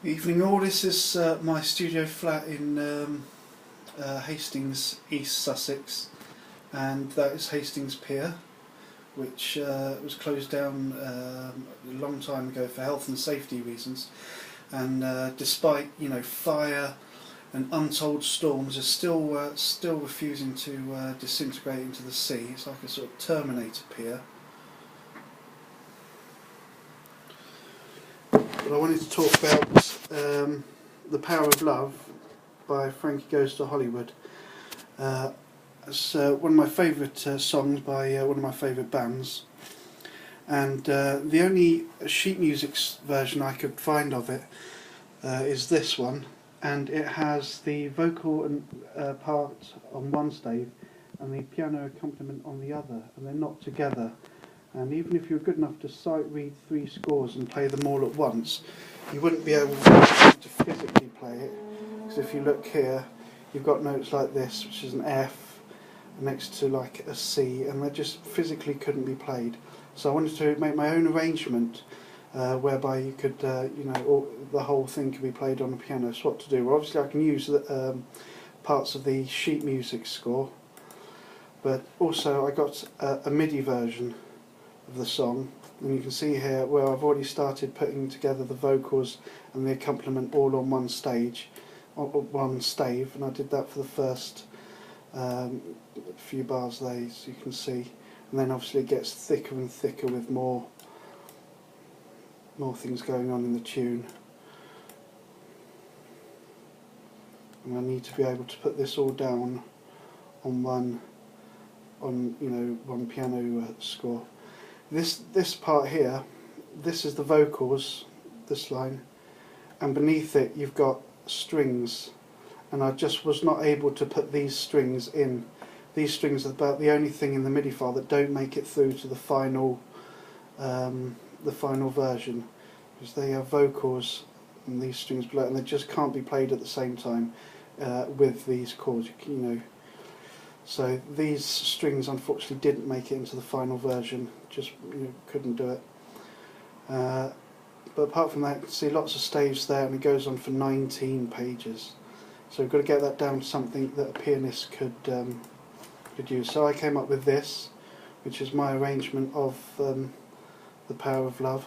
Evening all, this is my studio flat in Hastings, East Sussex, and that is Hastings Pier, which was closed down a long time ago for health and safety reasons, and despite fire and untold storms, is still refusing to disintegrate into the sea. It's like a sort of Terminator pier. But I wanted to talk about The Power of Love by Frankie Goes to Hollywood. It's one of my favourite songs by one of my favourite bands, and the only sheet music version I could find of it is this one, and it has the vocal and part on one stave and the piano accompaniment on the other, and they're not together. And even if you're good enough to sight read 3 scores and play them all at once, you wouldn't be able to physically play it, because if you look here, you've got notes like this, which is an F, next to like a C, and they just physically couldn't be played. So I wanted to make my own arrangement whereby you could, the whole thing could be played on the piano. So what to do? Well, obviously I can use the parts of the sheet music score, but also I got a MIDI version of the song, and you can see here where I've already started putting together the vocals and the accompaniment all on one stage, on one stave, and I did that for the first few bars there, as you can see, and then obviously it gets thicker and thicker with more things going on in the tune, and I need to be able to put this all down on one piano score. This part here, this is the vocals, this line, and beneath it you've got strings, and I just was not able to put these strings in. These strings are about the only thing in the MIDI file that don't make it through to the final version, because they have vocals and these strings below, and they just can't be played at the same time with these chords, So these strings unfortunately didn't make it into the final version, just couldn't do it. But apart from that, you can see lots of staves there, and it goes on for 19 pages. So we've got to get that down to something that a pianist could use. So I came up with this, which is my arrangement of The Power of Love.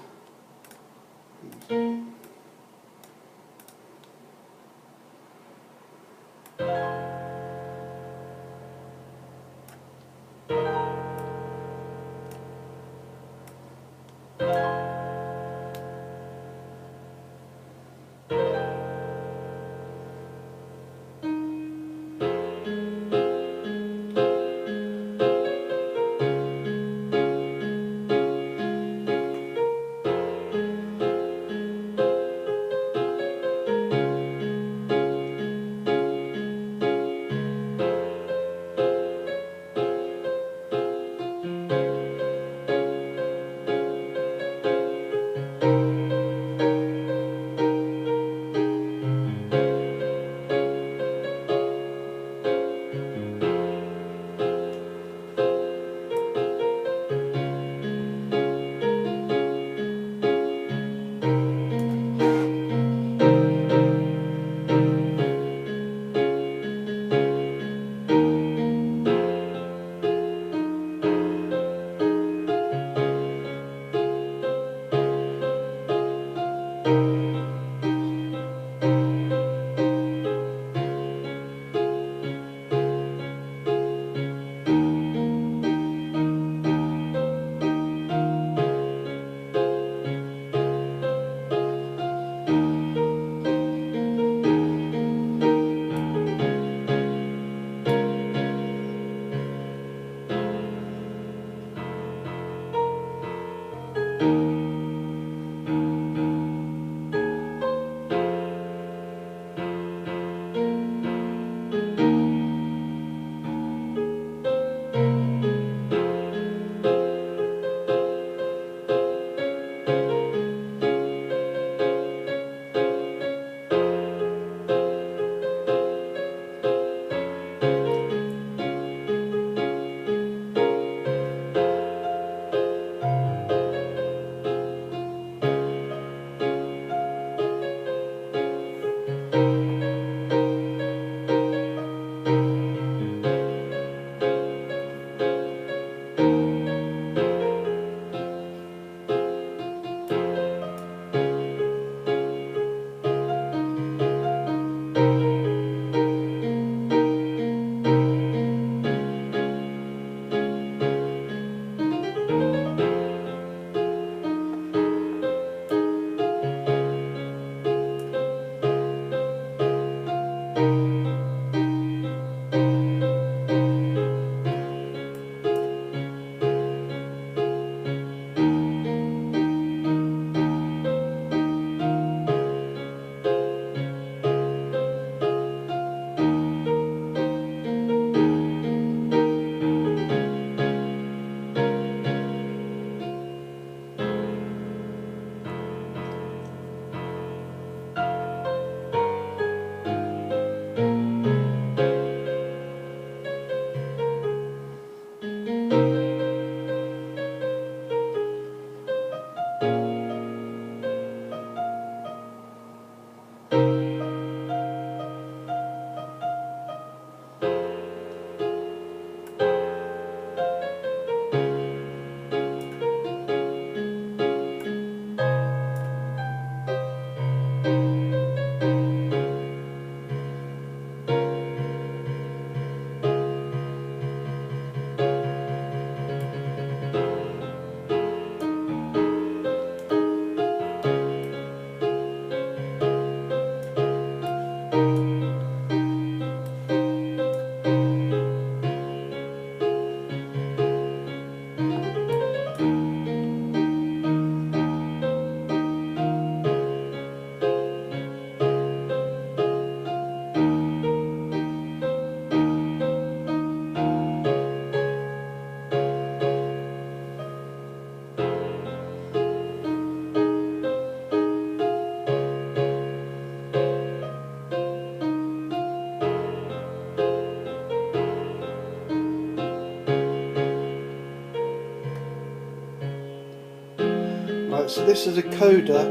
So this is a coda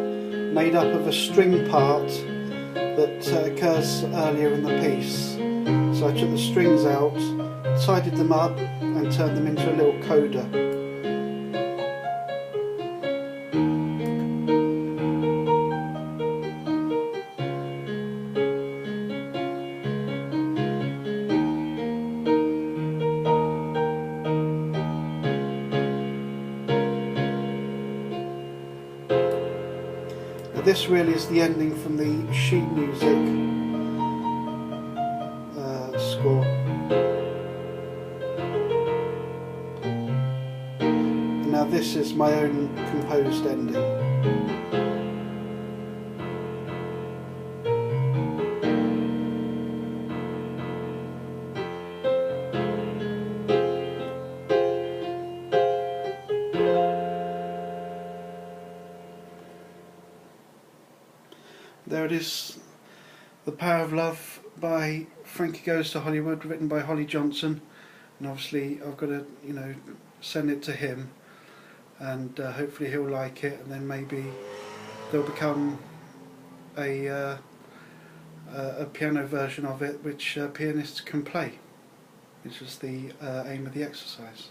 made up of a string part that occurs earlier in the piece. So I took the strings out, tidied them up and turned them into a little coda. This really is the ending from the sheet music score. And now this is my own composed ending. There it is, The Power of Love by Frankie Goes to Hollywood, written by Holly Johnson, and obviously I've got to, send it to him, and hopefully he'll like it, and then maybe there'll become a piano version of it which pianists can play, which is the aim of the exercise.